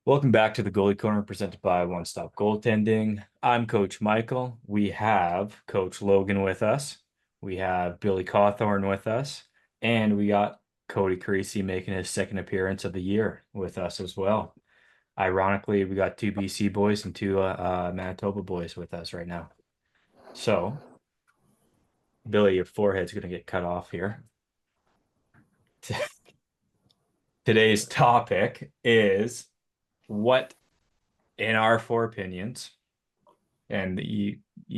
Welcome back to the Goalie Corner presented by One Stop Goaltending. I'm Coach Michael. We have Coach Logan with us. We have Billy Cawthorn with us. And we got Cody Creasy making his second appearance of the year with us as well. Ironically, we got two BC boys and two Manitoba boys with us right now. So, Billy, your forehead's going to get cut off here. Today's topic is what, in our four opinions, and you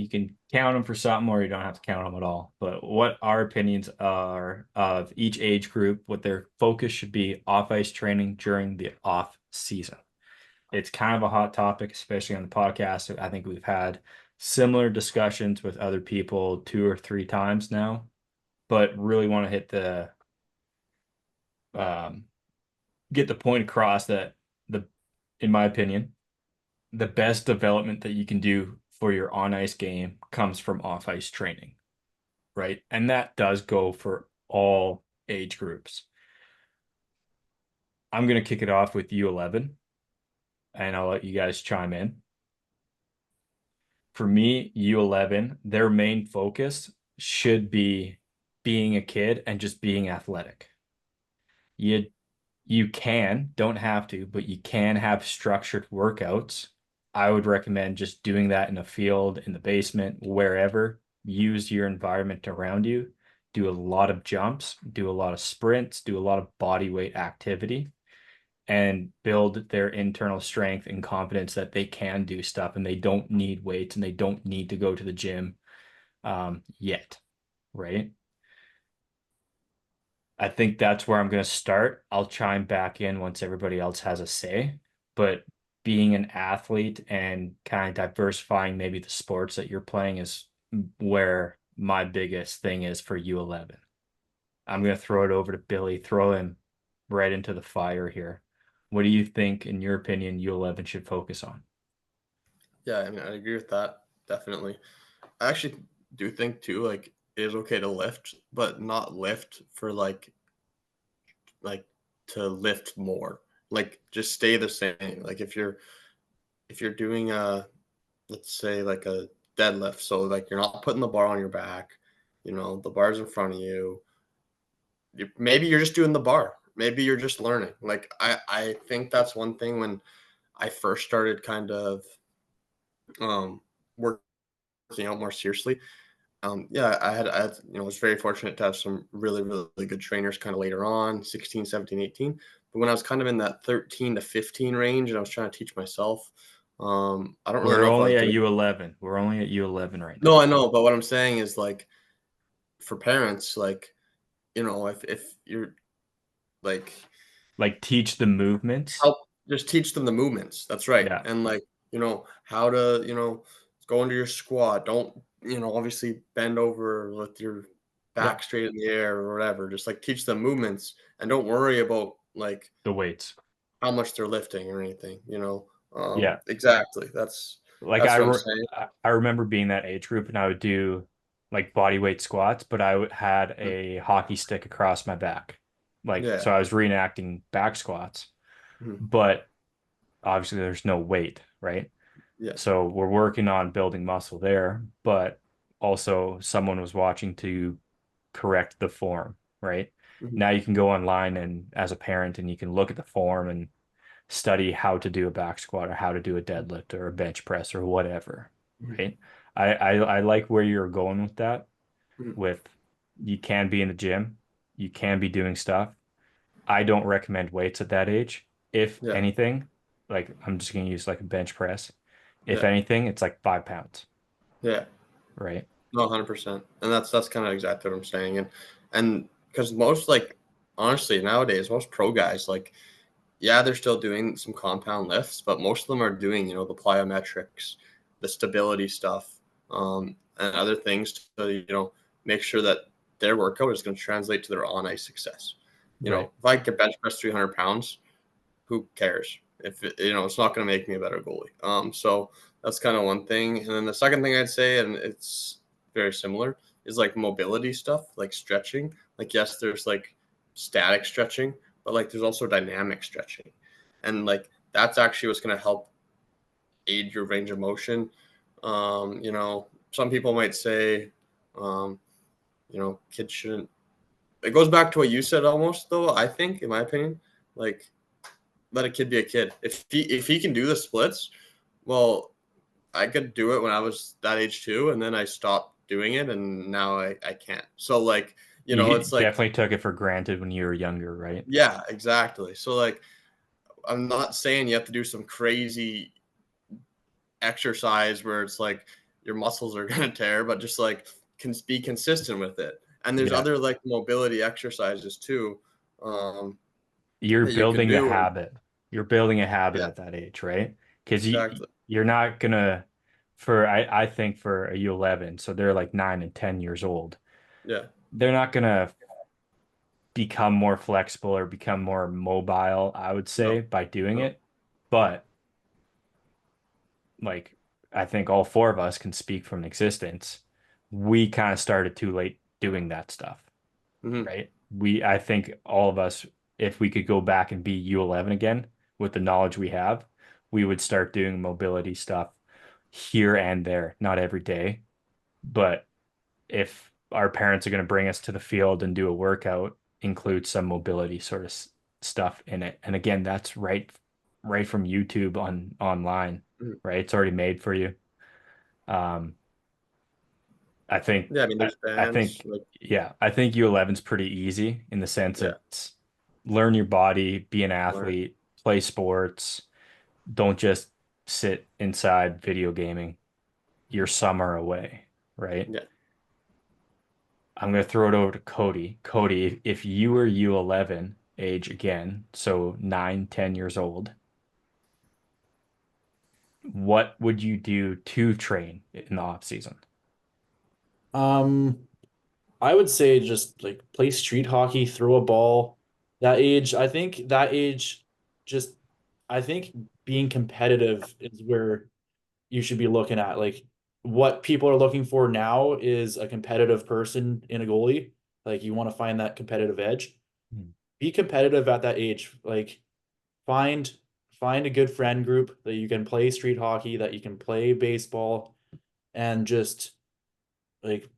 can count them for something or you don't have to count them at all. But what our opinions are of each age group, what their focus should be off ice training during the off season. It's kind of a hot topic, especially on the podcast. I think we've had similar discussions with other people two or three times now, but really want to hit the um, get the point across that in my opinion, the best development that you can do for your on ice game comes from off ice training, right? And that does go for all age groups. I'm going to kick it off with U11 and I'll let you guys chime in. For me, U11, their main focus should be being a kid and just being athletic. You don't have to, but you can have structured workouts. I would recommend just doing that in a field, in the basement, wherever. Use your environment around you. Do a lot of jumps, do a lot of sprints, do a lot of body weight activity, and build their internal strength and confidence that they can do stuff and they don't need weights and they don't need to go to the gym yet, right? I think that's where I'm going to start. I'll chime back in once everybody else has a say. But being an athlete and kind of diversifying maybe the sports that you're playing is where my biggest thing is for U11. I'm going to throw it over to Billy, throw him right into the fire here. What do you think, in your opinion, U11 should focus on? Yeah, I mean, I agree with that. Definitely. I actually do think too, like it is okay to lift, but not lift for like to lift more. Like just stay the same. Like if you're doing let's say like a deadlift, so like you're not putting the bar on your back, the bar's in front of you. Maybe you're just doing the bar. Maybe you're just learning. Like I think that's one thing when I first started kind of um working out more seriously. Yeah, was very fortunate to have some really, really good trainers kind of later on, 16, 17, 18. But when I was kind of in that 13 to 15 range and I was trying to teach myself, I don't really We're know if I was only at doing. U11. We're only at U11 right No, now. I know, but what I'm saying is like for parents, like, if you're like Like teach the movements. help just teach them the movements. That's right. Yeah. And like, how to, go into your squat. Don't, obviously bend over with your Yeah. back straight in the air or whatever. Just like teach them movements and don't worry about like The weights. how much they're lifting or anything, Yeah. Exactly. That's Like that's what I'm saying. I remember being that age group and I would do like body weight squats, but had Mhm. a hockey stick across my back. Like Yeah. so I was reenacting back squats, Mhm. but obviously there's no weight, right? Yeah. So we're working on building muscle there, but also someone was watching to correct the form, right? Mhm. Now you can go online and as a parent and you can look at the form and study how to do a back squat or how to do a deadlift or a bench press or whatever, Mhm. right? I like where you're going with that. Mhm. With you can be in the gym, you can be doing stuff. I don't recommend weights at that age. If Yeah. anything, like I'm just gonna use like a bench press. If Yeah. anything, it's like 5 pounds, Yeah. right? No, 100%. And that's kind of exactly what I'm saying. And because most like honestly nowadays most pro guys like yeah they're still doing some compound lifts, but most of them are doing the plyometrics, the stability stuff, and other things to make sure that their workout is going to translate to their on ice success. Right. If I can bench press 300 pounds, who cares if it's not going to make me a better goalie. So that's kind of one thing. And then the second thing I'd say, and it's very similar, is like mobility stuff, like stretching. Like yes, there's like static stretching, but like there's also dynamic stretching, and like that's actually what's going to help aid your range of motion. Some people might say, kids shouldn't. It goes back to what you said almost, though. I think, in my opinion, like let a kid be a kid. If he can do the splits, well, I could do it when I was that age too, and then I stopped doing it, and now I can't. So like, You it's like, definitely took it for granted when you were younger, right? yeah, exactly. So like, I'm not saying you have to do some crazy exercise where it's like your muscles are gonna tear, but just like can be consistent with it. And there's Yeah. other like mobility exercises too, You're that you can building a do. And habit. You're building a habit yeah, at that age, right? Because exactly. you're not gonna I think for a U11, so they're like 9 and 10 years old. Yeah. They're not gonna become more flexible or become more mobile, I would say, No. by doing No. it. But like I think all four of us can speak from existence. We kind of started too late doing that stuff, Hmm. right? I think all of us, if we could go back and be U11 again with the knowledge we have, we would start doing mobility stuff here and there, not every day. But if our parents are going to bring us to the field and do a workout, include some mobility sort of stuff in it. And again, that's right from YouTube online, Hmm. right? It's already made for you. Um, I think Yeah, I mean, I, there's I bands think like, yeah, I think U11's pretty easy in the sense yeah, it's learn your body, be an learn. athlete, play sports, don't just sit inside video gaming. You're summer away, right? Yeah. I'm gonna throw it over to Cody. Cody, if you were U11 age again, so 9, 10 years old, what would you do to train in the off season? Um, I would say just like play street hockey, throw a ball. That age, I think that age just I think being competitive is where you should be looking at. Like what people are looking for now is a competitive person in a goalie. Like you want to find that competitive edge. Hmm. Be competitive at that age. Like find find a good friend group that you can play street hockey, that you can play baseball, and just like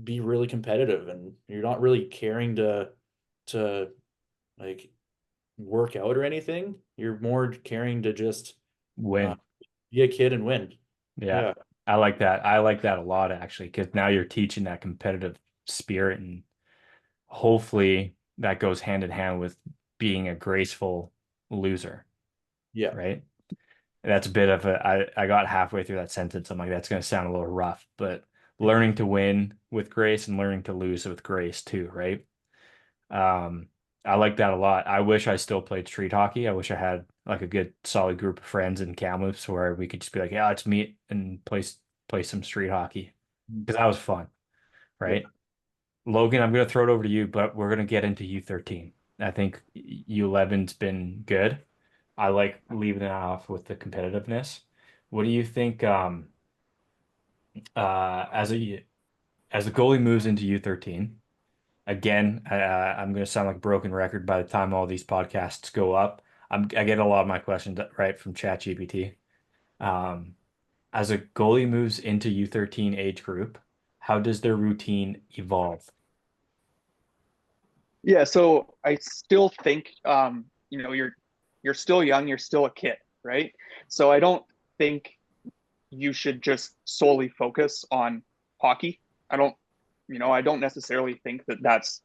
be really competitive, and you're not really caring to like work out or anything. You're more caring to just uh, Win. be a kid and win. Yeah, Yeah. I like that. I like that a lot actually, because now you're teaching that competitive spirit, and hopefully that goes hand in hand with being a graceful loser, Yeah. right? That's a bit of I got halfway through that sentence. I'm like, that's going to sound a little rough, but learning to win with grace and learning to lose with grace too, right? Um, I like that a lot. I wish I still played street hockey. I wish I had like a good solid group of friends in Kamloops where we could just be like, yeah, let's meet and play some street hockey because that was fun, Yeah. right? Logan, I'm gonna throw it over to you, but we're gonna get into U13. I think U11's been good. I like leaving it off with the competitiveness. What do you think as the goalie moves into U13? Again, I'm going to sound like a broken record by the time all these podcasts go up. I get a lot of my questions right from ChatGPT. Um, as a goalie moves into U13 age group, how does their routine evolve? Yeah, so I still think you're still young, you're still a kid, right? So I don't think you should just solely focus on hockey. I don't, I don't necessarily think that that's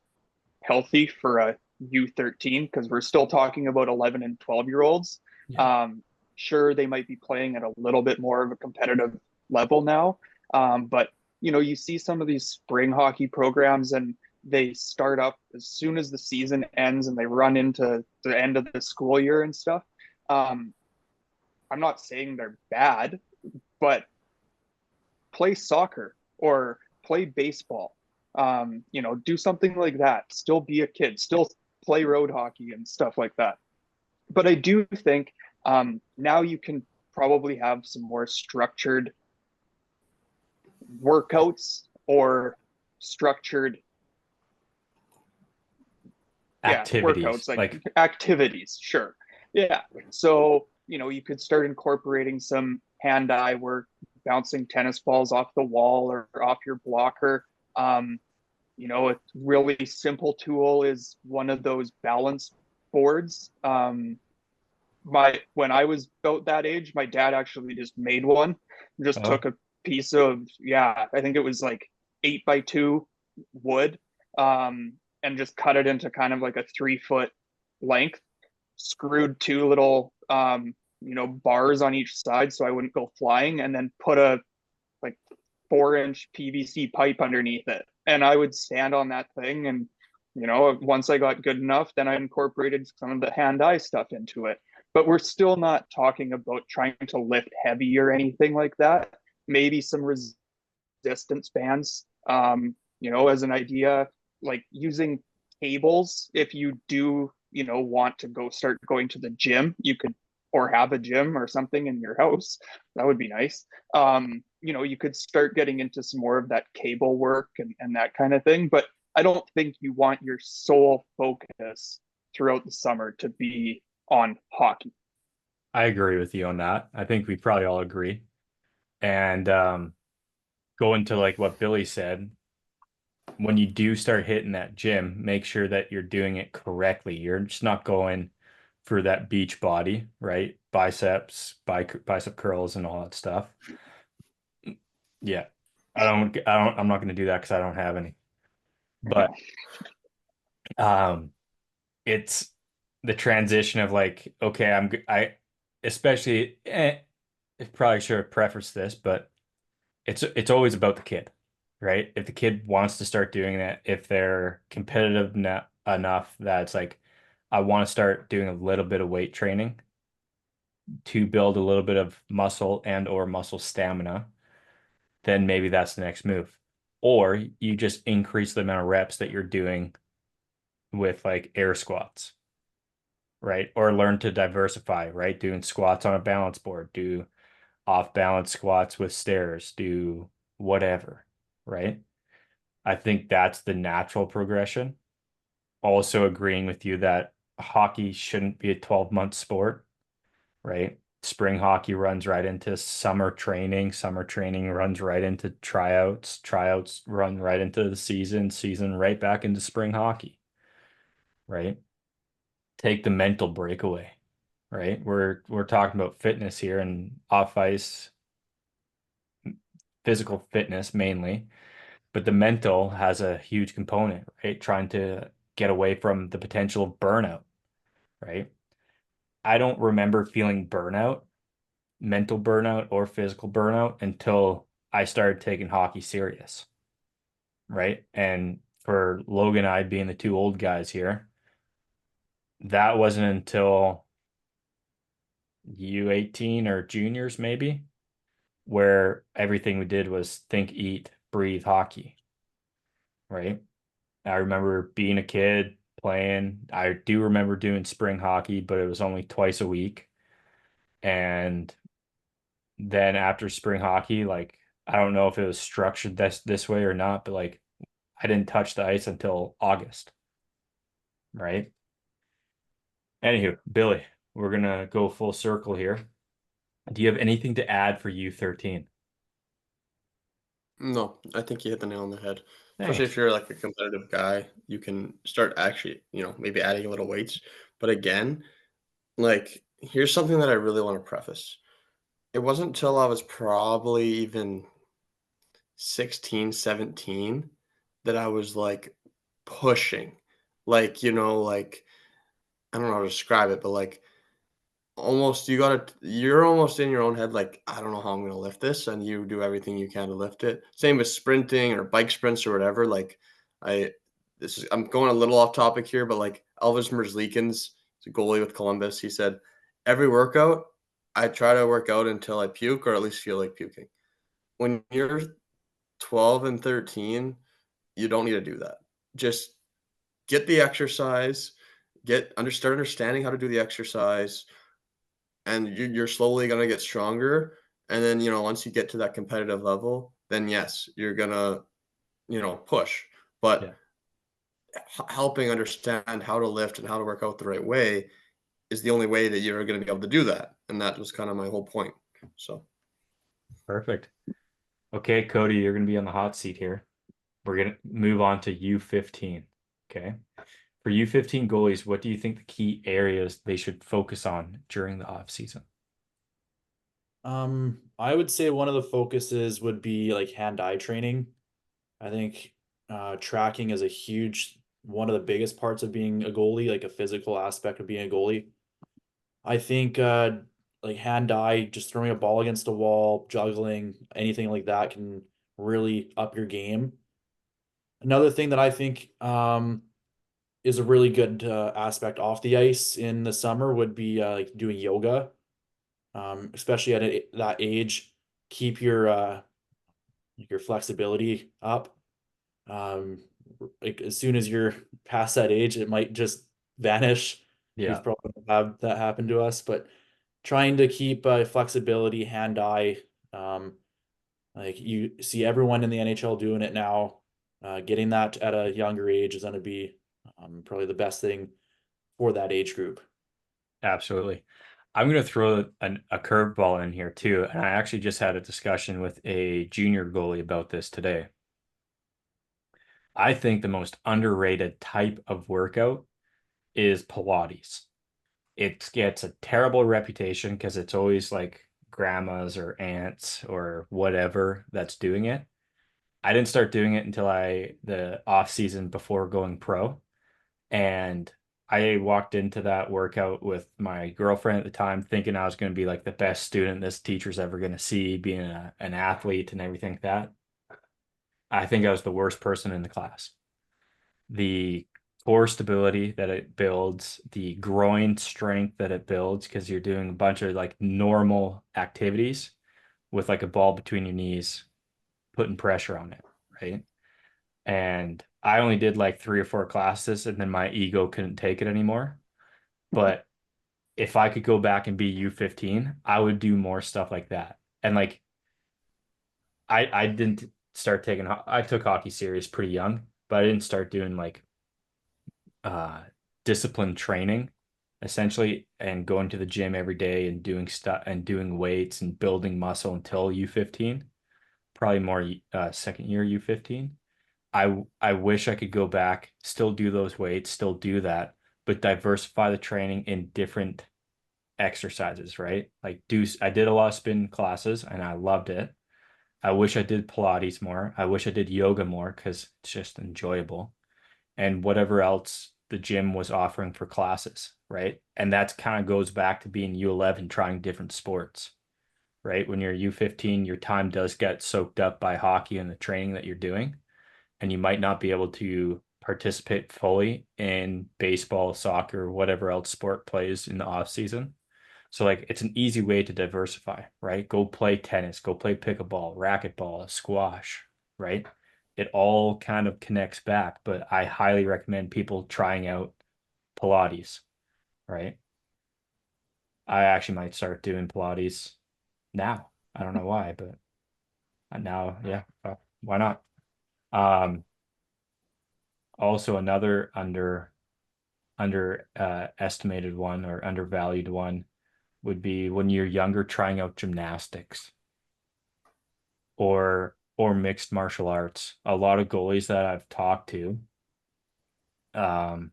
healthy for a U13 because we're still talking about 11 and 12-year olds. Yeah. Sure, they might be playing at a little bit more of a competitive level now, but you see some of these spring hockey programs and they start up as soon as the season ends and they run into the end of the school year and stuff. Um, I'm not saying they're bad, but play soccer or play baseball. Do something like that. Still be a kid. Still play road hockey and stuff like that. But I do think now you can probably have some more structured workouts or structured, yeah, Activities workouts like like activities. Sure, yeah. So you could start incorporating some hand-eye work, bouncing tennis balls off the wall or off your blocker. A really simple tool is one of those balance boards. When I was about that age, my dad actually just made one. Just Oh, took a piece of, I think it was like 8x2 wood, and just cut it into kind of like a 3 foot length, screwed two little bars on each side so I wouldn't go flying, and then put a like 4-inch PVC pipe underneath it. And I would stand on that thing, and once I got good enough, then I incorporated some of the hand-eye stuff into it. But we're still not talking about trying to lift heavy or anything like that. Maybe some resistance bands, as an idea, like using cables. If you do, want to start going to the gym, you could, or have a gym or something in your house. That would be nice. You could start getting into some more of that cable work and that kind of thing. But I don't think you want your sole focus throughout the summer to be on hockey. I agree with you on that. I think we probably all agree. And going to like what Billy said, when you do start hitting that gym, make sure that you're doing it correctly. You're just not going for that beach body, right? Biceps, bicep curls and all that stuff. Yeah. I'm not going to do that because I don't have any. But it's the transition of like, okay, especially, I probably should have prefaced this, but it's always about the kid, right? If the kid wants to start doing that, if they're competitive enough that it's like, I want to start doing a little bit of weight training to build a little bit of muscle and or muscle stamina, then maybe that's the next move. Or you just increase the amount of reps that you're doing with like air squats, right? Or learn to diversify, right? Doing squats on a balance board, do off balance squats with stairs, do whatever, right? I think that's the natural progression. Also agreeing with you that hockey shouldn't be a 12-month sport, right? Spring hockey runs right into summer training. Summer training runs right into tryouts. Tryouts run right into the season right back into spring hockey, right? Take the mental break away, right? We're talking about fitness here and off ice physical fitness mainly, but the mental has a huge component, right? Trying to get away from the potential of burnout, right? I don't remember feeling burnout, mental burnout or physical burnout until I started taking hockey serious, right? And for Logan and I being the two old guys here, that wasn't until U18 or juniors maybe, where everything we did was think, eat, breathe hockey, right? I remember being a kid playing. I do remember doing spring hockey, but it was only twice a week. And then after spring hockey, like I don't know if it was structured this way or not, but like I didn't touch the ice until August, right? Anywho, Billy, we're gonna go full circle here. Do you have anything to add for U13? No, I think you hit the nail on the head. Especially Thanks. if you're like a competitive guy, you can start actually, maybe adding a little weights. But again, like here's something that I really want to preface. It wasn't until I was probably even 16, 17 that I was like pushing. Like, like I don't know how to describe it, but like almost you're almost in your own head, like, I don't know how I'm gonna lift this, and you do everything you can to lift it. Same with sprinting or bike sprints or whatever. Like I I'm going a little off topic here, but like Elvis Merzlikins, the goalie with Columbus, he said, every workout, I try to work out until I puke or at least feel like puking. When you're 12 and 13, you don't need to do that. Just get the exercise, start understanding how to do the exercise, and you're slowly going to get stronger. And then, once you get to that competitive level, then yes, you're going to, push. But Yeah. helping understand how to lift and how to work out the right way is the only way that you're going to be able to do that. And that was kind of my whole point. So Perfect. Okay, Cody, you're going to be on the hot seat here. We're going to move on to U15. Okay. For U15 goalies, what do you think the key areas they should focus on during the off season? I would say one of the focuses would be like hand-eye training. I think tracking is a huge one of the biggest parts of being a goalie, like a physical aspect of being a goalie. I think like hand-eye, just throwing a ball against a wall, juggling, anything like that can really up your game. Another thing that I think is a really good aspect off the ice in the summer would be like doing yoga, especially at that age. Keep your flexibility up. Um, like as soon as you're past that age, it might just vanish. Yeah, We've probably had that happen to us, but trying to keep flexibility, hand-eye. Like you see everyone in the NHL doing it now. Getting that at a younger age is going to be probably the best thing for that age group. absolutely. I'm going to throw a curveball in here too. And I actually just had a discussion with a junior goalie about this today. I think the most underrated type of workout is Pilates. It gets a terrible reputation because it's always like grandmas or aunts or whatever that's doing it. I didn't start doing it until the off season before going pro. And I walked into that workout with my girlfriend at the time, thinking I was going to be like the best student this teacher's ever going to see, being an athlete and everything like that. I think I was the worst person in the class. The core stability that it builds, the groin strength that it builds, because you're doing a bunch of like normal activities with like a ball between your knees, putting pressure on it, right? And I only did like 3 or 4 classes and then my ego couldn't take it anymore. But if I could go back and be U15, I would do more stuff like that. And like I didn't start taking I took hockey serious pretty young, but I didn't start doing like uh disciplined training essentially and going to the gym every day and doing stuff and doing weights and building muscle until U15, probably more second year U15. I wish I could go back, still do those weights, still do that, but diversify the training in different exercises, right? Like I did a lot of spin classes and I loved it. I wish I did Pilates more. I wish I did yoga more because it's just enjoyable. And whatever else the gym was offering for classes, right? And that kind of goes back to being U11, trying different sports, right? When you're U15, your time does get soaked up by hockey and the training that you're doing and you might not be able to participate fully in baseball, soccer, whatever else sport plays in the off season. So like it's an easy way to diversify, right? Go play tennis, go play pickleball, racquetball, squash, right? It all kind of connects back, but I highly recommend people trying out Pilates, right? I actually might start doing Pilates now. I don't know why, but now, yeah, why not? Also another estimated one or undervalued one would be when you're younger trying out gymnastics or mixed martial arts. A lot of goalies that I've talked to, um,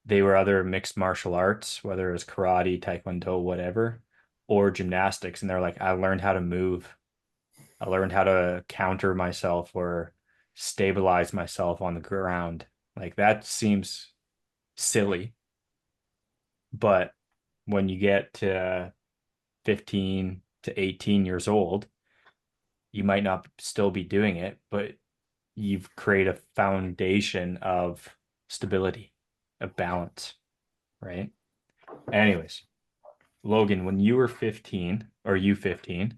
they were either mixed martial arts, whether it was karate, taekwondo, whatever, or gymnastics, and they're like, I learned how to move. I learned how to counter myself or stabilize myself on the ground. Like that seems silly, but when you get to 15 to 18 years old, you might not still be doing it, but you've created a foundation of stability, of balance, right? Anyways, Logan, when you were 15 or U15,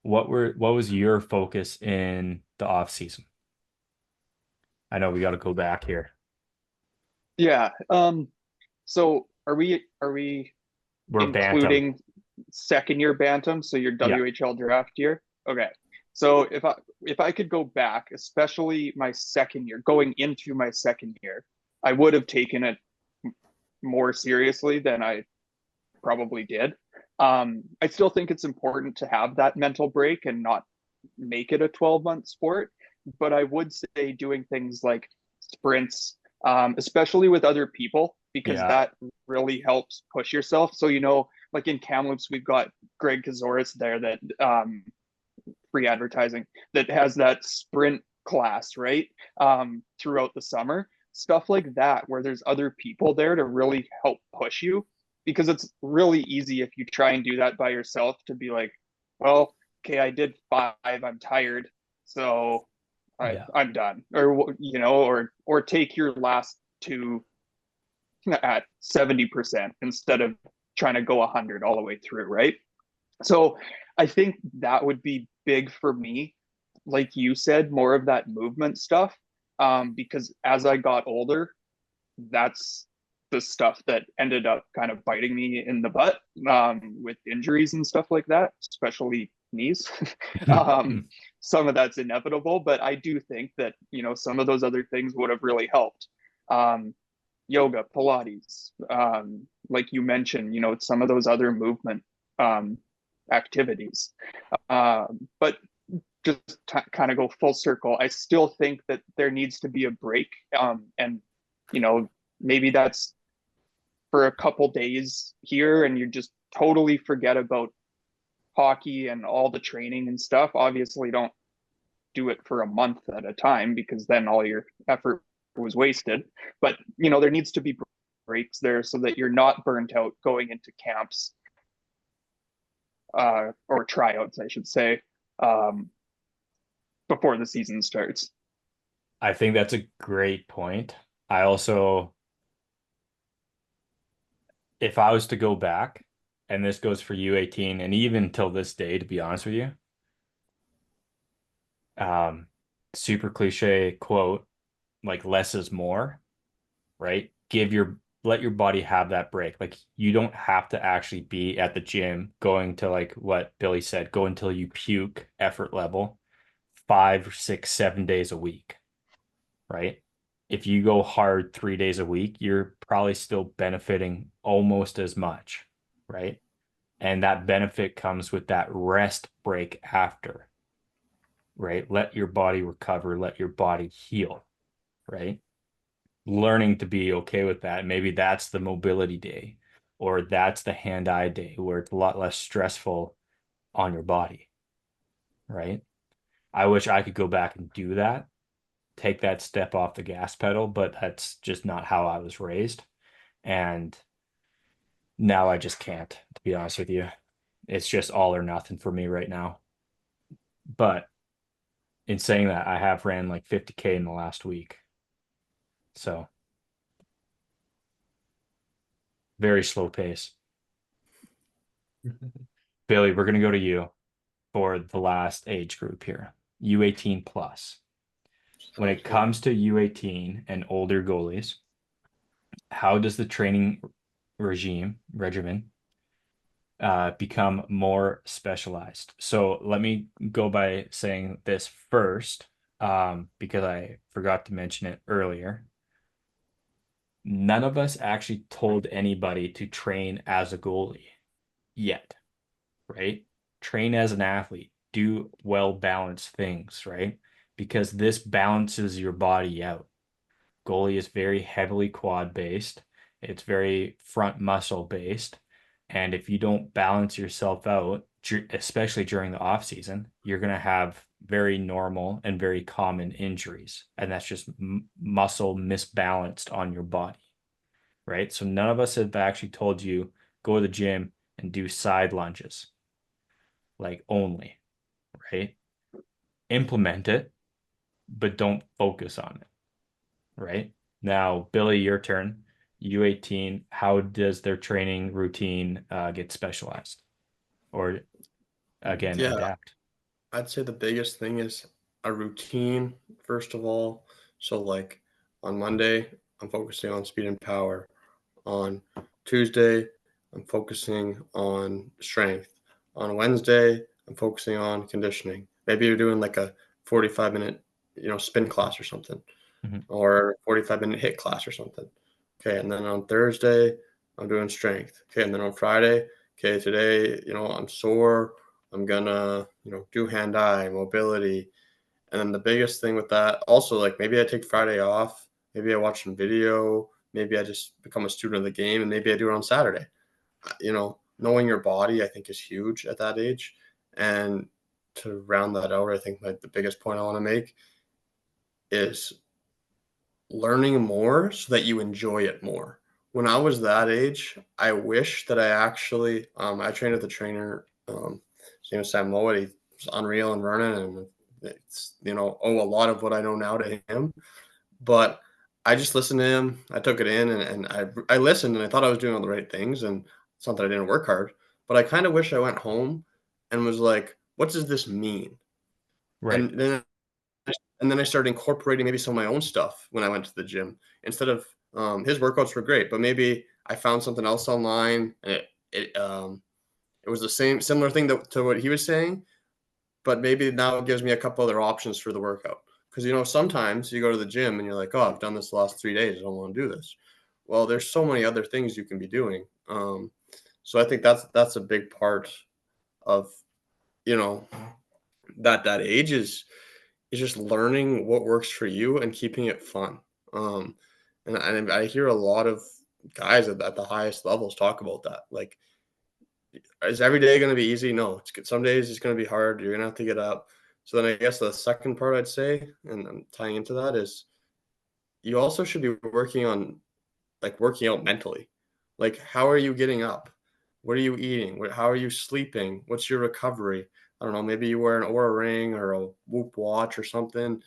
what was your focus in the off season? I know we got to go back here. Yeah. So are we We're Bantam. including second year Bantam, so your Yeah. WHL draft year? Okay. So if I could go back, especially my second year, going into my second year, I would have taken it more seriously than I probably did. I still think it's important to have that mental break and not make it a 12-month sport. But I would say doing things like sprints, especially with other people, because Yeah. that really helps push yourself. So, like in Kamloops, we've got Greg Kazoris there that free advertising that has that sprint class, right? Throughout the summer, stuff like that, where there's other people there to really help push you, because it's really easy if you try and do that by yourself to be like, well, okay, I did 5, I'm tired, so Yeah. I'm done, or take your last 2 at 70% instead of trying to go 100 all the way through, right? So I think that would be big for me. Like you said, more of that movement stuff. Because as I got older, that's the stuff that ended up kind of biting me in the butt, with injuries and stuff like that, especially knees. Some of that's inevitable, but I do think that, some of those other things would have really helped. Yoga, Pilates, like you mentioned, some of those other movement activities. But just kind of go full circle, I still think that there needs to be a break. And, maybe that's for a couple days here and you just totally forget about hockey and all the training and stuff. Obviously, don't do it for a month at a time, because then all your effort was wasted. But, there needs to be breaks there so that you're not burnt out going into camps, or tryouts, I should say, before the season starts. I think that's a great point. I also, if I was to go back, and this goes for U18 and even till this day, to be honest with you, super cliche quote, like less is more, right? Let your body have that break. Like you don't have to actually be at the gym going to, like what Billy said, go until you puke effort level 5, 6, 7 days a week, right? If you go hard 3 days a week, you're probably still benefiting almost as much, right? And that benefit comes with that rest break after, right? Let your body recover, let your body heal, right? Learning to be okay with that. Maybe that's the mobility day, or that's the hand-eye day where it's a lot less stressful on your body, right? I wish I could go back and do that, take that step off the gas pedal, but that's just not how I was raised. And now I just can't, to be honest with you. It's just all or nothing for me right now. But in saying that, I have ran like 50K in the last week. So very slow pace. Billy, we're going to go to you for the last age group here, U18 plus. When it comes to U18 and older goalies, how does the training regimen become more specialized? So let me go by saying this first, because I forgot to mention it earlier. None of us actually told anybody to train as a goalie yet, right? Train as an athlete, do well-balanced things, right? Because this balances your body out. Goalie is very heavily quad based. It's very front muscle based. And if you don't balance yourself out, especially during the off season, you're going to have very normal and very common injuries. And that's just muscle misbalanced on your body, right? So none of us have actually told you go to the gym and do side lunges, like only, right? Implement it, but don't focus on it, right? Now, Billy, your turn. U18, how does their training routine get specialized or again Yeah, adapt? I'd say the biggest thing is a routine, first of all. So, like on Monday, I'm focusing on speed and power. On Tuesday, I'm focusing on strength. On Wednesday, I'm focusing on conditioning. Maybe you're doing like a 45-minute, spin class or something, Mhm. or 45-minute hit class or something. Okay, and then on Thursday, I'm doing strength. Okay, and then on Friday, okay, today, I'm sore. I'm gonna, do hand-eye mobility. And then the biggest thing with that, also, like maybe I take Friday off, maybe I watch some video, maybe I just become a student of the game, and maybe I do it on Saturday. Knowing your body, I think, is huge at that age. And to round that out, I think like the biggest point I want to make is learning more so that you enjoy it more. When I was that age, I wish that I actually I trained with a trainer, his name was Sam Mowat. He was unreal and running, and it's owe a lot of what I know now to him. But I just listened to him. I took it in, and I listened, and I thought I was doing all the right things. And it's not that I didn't work hard, but I kind of wish I went home and was like, what does this mean? Right. And then I started incorporating maybe some of my own stuff when I went to the gym. Instead of his workouts were great, but maybe I found something else online, and it was the similar thing to what he was saying, but maybe now it gives me a couple other options for the workout. Because sometimes you go to the gym and you're like, oh, I've done this the last 3 days, I don't want to do this. Well, there's so many other things you can be doing. So I think that's a big part of that age is just learning what works for you and keeping it fun. And I hear a lot of guys at the highest levels talk about that. Like, is every day going to be easy? No, some days it's going to be hard. You're going to have to get up. So then I guess the second part I'd say, and I'm tying into that, is you also should be working on working out mentally. Like, how are you getting up? What are you eating? How are you sleeping? What's your recovery? I don't know. Maybe you wear an Oura ring or a Whoop watch or something.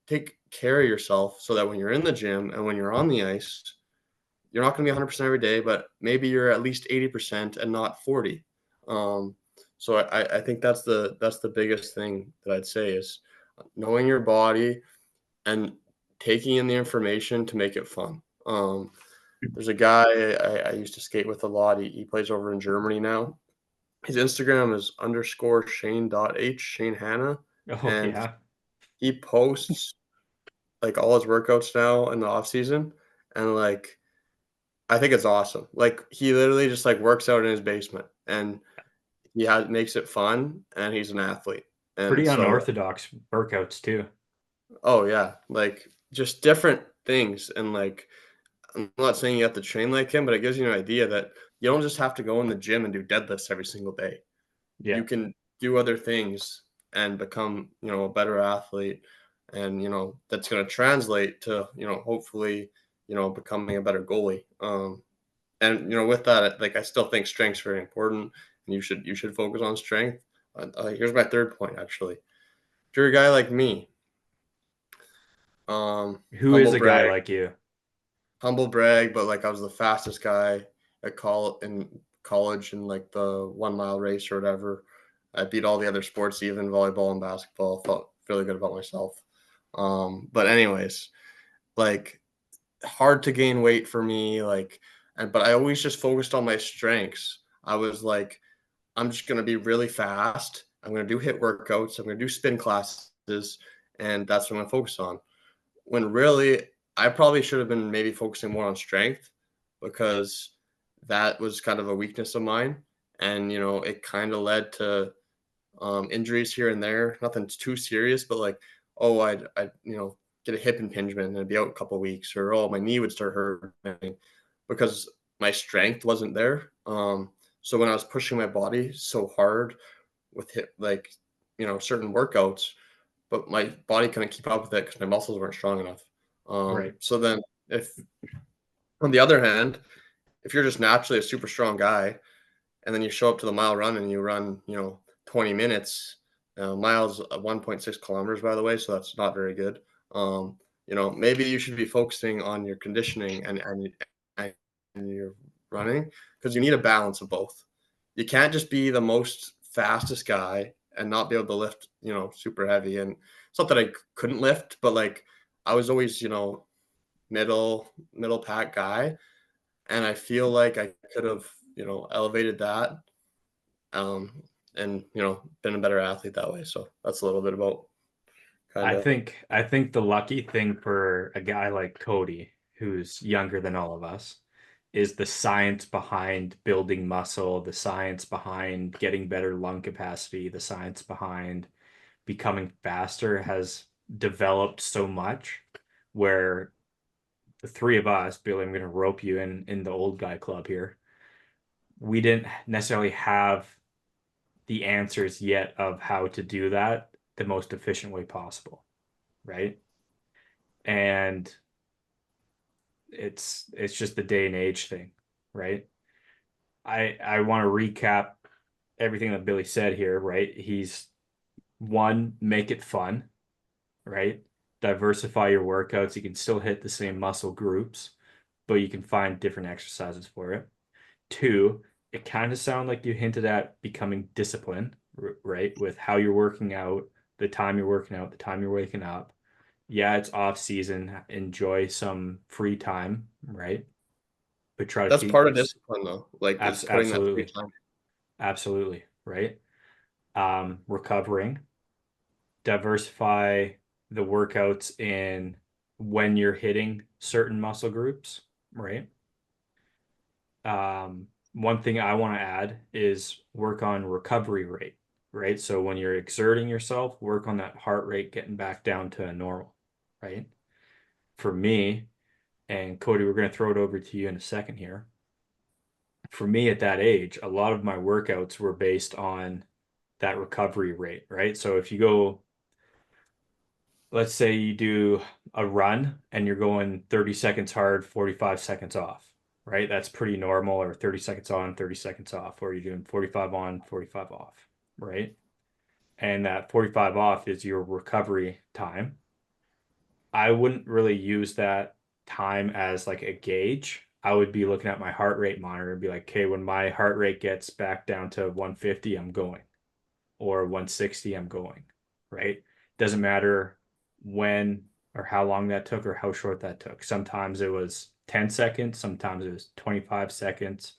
Take care of yourself so that when you're in the gym and when you're on the ice, you're not going to be 100% every day, but maybe you're at least 80% and not 40. So I think that's the biggest thing that I'd say is knowing your body and taking in the information to make it fun. There's a guy I used to skate with a lot. He plays over in Germany now. His Instagram is _Shane.H, Shane Hanna. Oh, And yeah. he posts like all his workouts now in the off season. And like, I think it's awesome. Like, he literally just like works out in his basement and makes it fun, and he's an athlete. And Pretty so, unorthodox workouts too. oh yeah, like just different things. And like, I'm not saying you have to train like him, but it gives you an idea that you don't just have to go in the gym and do deadlifts every single day. Yeah. You can do other things and become, a better athlete. And, that's going to translate to, hopefully, becoming a better goalie. And, with that, like, I still think strength's very important, and you should focus on strength. Here's my third point, actually. If you're a guy like me, Who is a guy like you? humble brag, but like I was the fastest guy in college in like the 1 mile race or whatever. I beat all the other sports, even volleyball and basketball. Felt really good about myself. But anyways, like, hard to gain weight for me. But I always just focused on my strengths. I was like, I'm just gonna be really fast. I'm gonna do hit workouts. I'm gonna do spin classes, and that's what I'm gonna focus on. When really, I probably should have been maybe focusing more on strength, because that was kind of a weakness of mine. And, it kind of led to injuries here and there. Nothing too serious, but like, oh, I'd get a hip impingement and I'd be out a couple of weeks, or my knee would start hurting because my strength wasn't there. So when I was pushing my body so hard with certain workouts, but my body couldn't keep up with it because my muscles weren't strong enough. Right. So then, if on the other hand, if you're just naturally a super strong guy, and then you show up to the mile run and you run, 20 minutes, miles 1.6 kilometers, by the way, so that's not very good. Maybe you should be focusing on your conditioning and your running, because you need a balance of both. You can't just be the most fastest guy and not be able to lift, super heavy. And it's not that I couldn't lift, but like, I was always, middle pack guy. And I feel like I could have, elevated that, and, been a better athlete that way. So that's a little bit about kind I of. think the lucky thing for a guy like Cody, who's younger than all of us, is the science behind building muscle, the science behind getting better lung capacity, the science behind becoming faster has developed so much where the three of us, Billy, I'm going to rope you in the old guy club here. We didn't necessarily have the answers yet of how to do that the most efficient way possible, right? And it's just the day and age thing, right? I want to recap everything that Billy said here, right? He's one, make it fun, right? Diversify your workouts. You can still hit the same muscle groups, but you can find different exercises for it. Two, it kind of sounded like you hinted at becoming disciplined, right? With how you're working out, the time you're working out, the time you're waking up. Yeah, it's off season. Enjoy some free time, right? But try to That's keep part of discipline, though. Like, is putting that free absolutely, time. absolutely, right? Recovering, diversify the workouts in when you're hitting certain muscle groups, right? One thing I want to add is work on recovery rate, right? So when you're exerting yourself, work on that heart rate getting back down to normal, right? For me, and Cody, we're going to throw it over to you in a second here. For me at that age, a lot of my workouts were based on that recovery rate, right? So if you go, let's say you do a run and you're going 30 seconds hard, 45 seconds off, right? That's pretty normal, or 30 seconds on, 30 seconds off, or you're doing 45 on, 45 off, right? And that 45 off is your recovery time. I wouldn't really use that time as like a gauge. I would be looking at my heart rate monitor and be like, okay, when my heart rate gets back down to 150, I'm going, or 160, I'm going, right? Doesn't matter when or how long that took or how short that took. Sometimes it was 10 seconds, sometimes it was 25 seconds.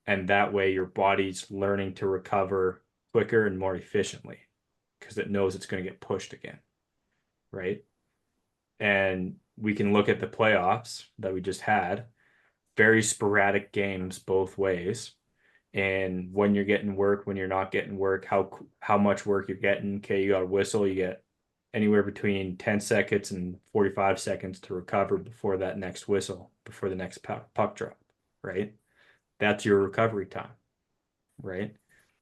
And that way your body's learning to recover quicker and more efficiently because it knows it's going to get pushed again, right? And we can look at the playoffs that we just had, very sporadic games both ways. And when you're getting work, when you're not getting work, how much work you're getting. Okay, you got a whistle, you get anywhere between 10 seconds and 45 seconds to recover before that next whistle, before the next puck drop, right? That's your recovery time, right?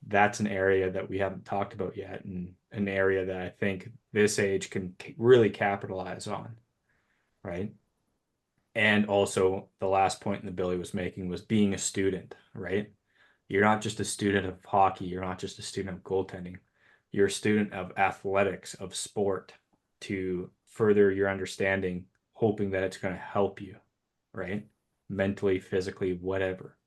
That's an area that we haven't talked about yet, and an area that I think this age can really capitalize on, right? And also the last point that Billy was making was being a student, right? You're not just a student of hockey. You're not just a student of goaltending. You're a student of athletics, of sport, to further your understanding, hoping that it's going to help you, right? Mentally, physically, whatever,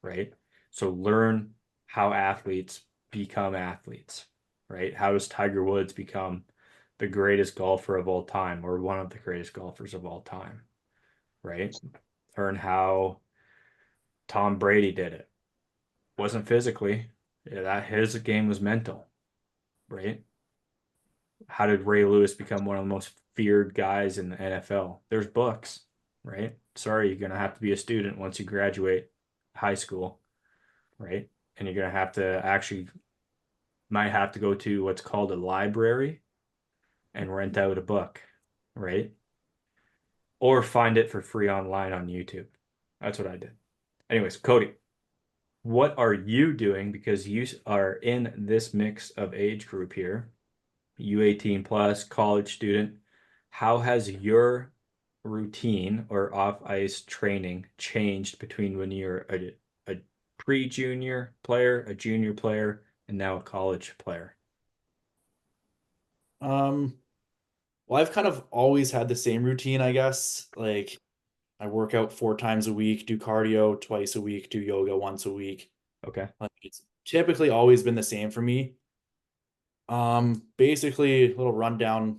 right? So learn how athletes become athletes, right? How does Tiger Woods become the greatest golfer of all time, or one of the greatest golfers of all time, right? Learn how Tom Brady did it. Wasn't physically. That his game was mental, right? How did Ray Lewis become one of the most feared guys in the NFL? There's books, right? Sorry, you're gonna have to be a student once you graduate high school, right? And you're gonna have to actually might have to go to what's called a library and rent out a book, right? Or find it for free online on YouTube. That's what I did. Anyways, Cody, what are you doing? Because you are in this mix of age group here, U18 plus, college student. How has your routine or off ice training changed between when you're a pre-junior player, a junior player, and now a college player? Well, I've kind of always had the same routine, I guess. Like I work out 4 times a week, do cardio twice a week, do yoga once a week. Okay. Like it's typically always been the same for me. Basically a little rundown.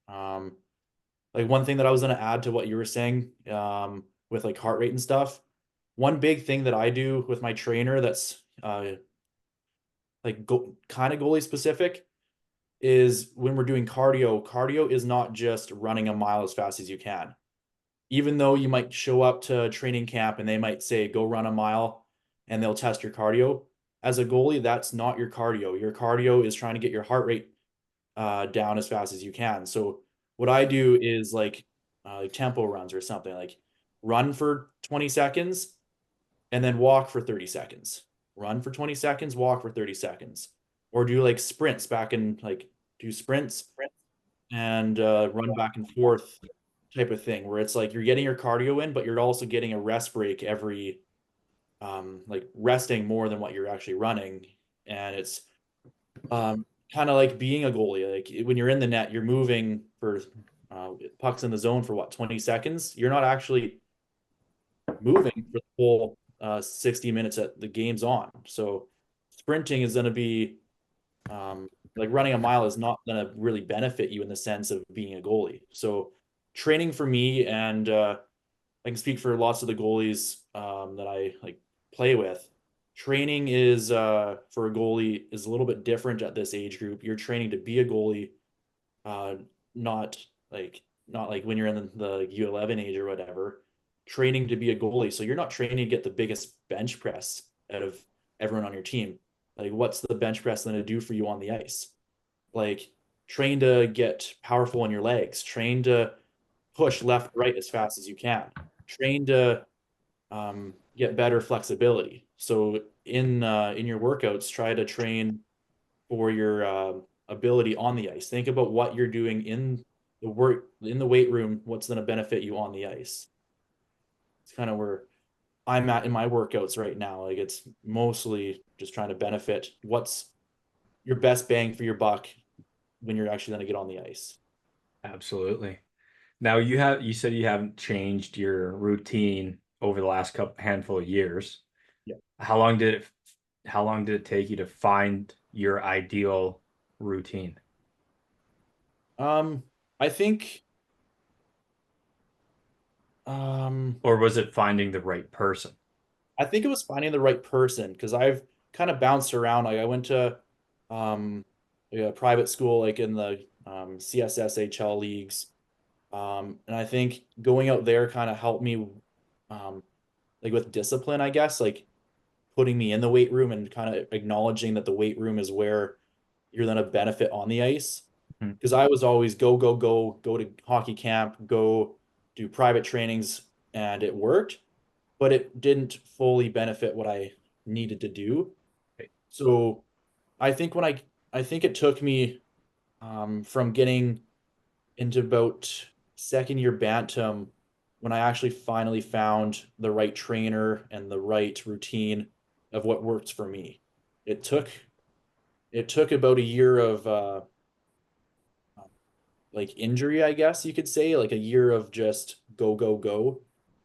Like one thing that I was gonna add to what you were saying, with like heart rate and stuff. One big thing that I do with my trainer that's like kind of goalie specific is when we're doing cardio, cardio is not just running a mile as fast as you can. even though you might show up to training camp and they might say, go run a mile and they'll test your cardio. As a goalie, that's not your cardio. Your cardio is trying to get your heart rate down as fast as you can. So what I do is like tempo runs or something, like run for 20 seconds and then walk for 30 seconds. Run for 20 seconds, walk for 30 seconds. Or do like sprints back and like do sprints and run back and forth type of thing, where it's like you're getting your cardio in, but you're also getting a rest break every like resting more than what you're actually running. And it's kind of like being a goalie. Like when you're in the net, you're moving for pucks in the zone for what, 20 seconds. You're not actually moving for the whole 60 minutes that the game's on. So sprinting is going to be like running a mile is not going to really benefit you in the sense of being a goalie. So training for me, and I can speak for lots of the goalies that I like play with. Training is for a goalie is a little bit different at this age group. You're training to be a goalie, uh, not not like when you're in the U11 age or whatever. Training to be a goalie, so you're not training to get the biggest bench press out of everyone on your team. Like, what's the bench press going to do for you on the ice? Like, train to get powerful in your legs. Train to push left, right as fast as you can. Train to get better flexibility. So in your workouts, try to train for your ability on the ice. Think about what you're doing in the weight room. What's going to benefit you on the ice? It's kind of where I'm at in my workouts right now. Like it's mostly just trying to benefit what's your best bang for your buck when you're actually going to get on the ice. Absolutely. Now you said you haven't changed your routine over the last couple handful of years. Yeah. How long did it take you to find your ideal routine? I think um Or was it finding the right person? I think it was finding the right person because I've kind of bounced around. Like I went to um a private school like in the CSSHL leagues. And I think going out there kind of helped me like with discipline, I guess, like putting me in the weight room and kind of acknowledging that the weight room is where you're going to benefit on the ice. Hmm. Because I was always go to hockey camp, go do private trainings, and it worked, but it didn't fully benefit what I needed to do. So I think I think it took me from getting into about second year bantam when I actually finally found the right trainer and the right routine of what works for me. It took it took about a year of like injury, I guess you could say, like a year of just go.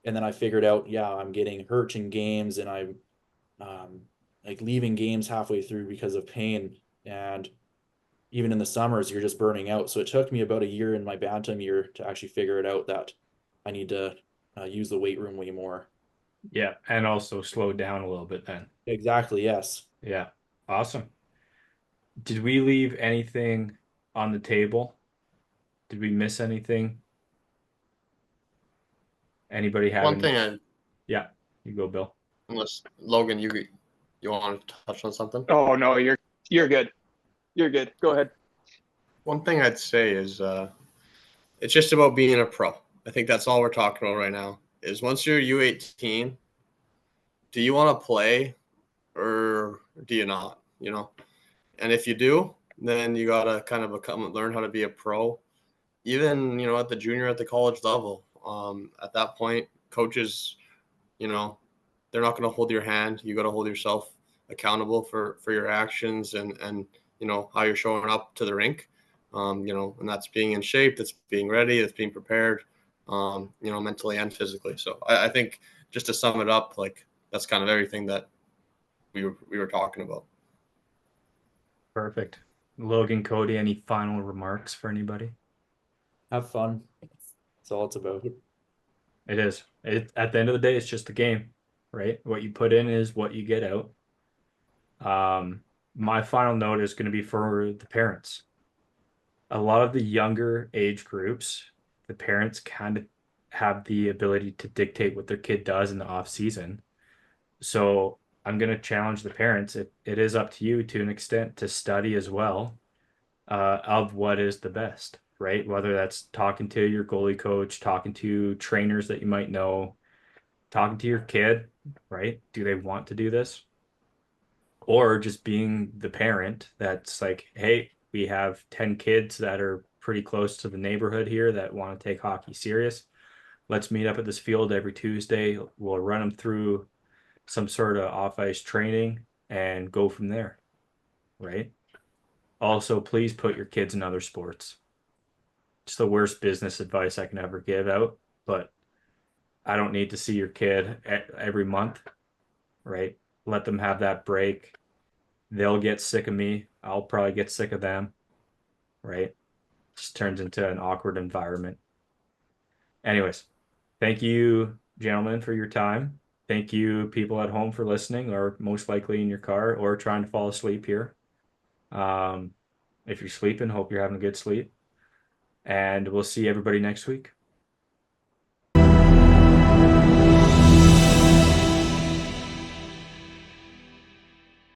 And then I figured out, yeah, I'm getting hurt in games and I'm um, like leaving games halfway through because of pain. And even in the summers, you're just burning out. So it took me about a year in my bantam year to actually figure it out that I need to use the weight room way more. Yeah, and also slow down a little bit then. Exactly. Yes. Yeah. Awesome. Did we leave anything on the table? Did we miss anything? Anybody have One any? thing I Yeah, you go, Bill. unless Logan, you want to touch on something? Oh no, you're good. You're good. Go ahead. One thing I'd say is it's just about being a pro. I think that's all we're talking about right now. Is once you're U18, do you want to play or do you not? You know, and if you do, then you gotta kind of learn how to be a pro. Even at the junior, at the college level. At that point, coaches, you know, they're not going to hold your hand. You got to hold yourself accountable for your actions and how you're showing up to the rink. And that's being in shape, that's being ready, that's being prepared, mentally and physically. So I think just to sum it up, like that's kind of everything that we were talking about. Perfect. Logan, Cody, any final remarks for anybody? Have fun. That's all it's about. It is. At the end of the day, it's just a game, right? What you put in is what you get out. My final note is going to be for the parents. A lot of the younger age groups, the parents kind of have the ability to dictate what their kid does in the off season. So I'm going to challenge the parents. It is up to you to an extent to study as well, of what is the best, right? Whether that's talking to your goalie coach, talking to trainers that you might know, talking to your kid, right? Do they want to do this? Or just being the parent that's like, hey, we have 10 kids that are pretty close to the neighborhood here that want to take hockey serious. Let's meet up at this field every Tuesday. We'll run them through some sort of off ice training and go from there, right? Also, please put your kids in other sports. It's the worst business advice I can ever give out, but I don't need to see your kid every month, right? Let them have that break. They'll get sick of me. I'll probably get sick of them, right? Just turns into an awkward environment. Anyways, thank you, gentlemen, for your time. Thank you, people at home, for listening, or most likely in your car or trying to fall asleep here. If you're sleeping, hope you're having a good sleep. And we'll see everybody next week.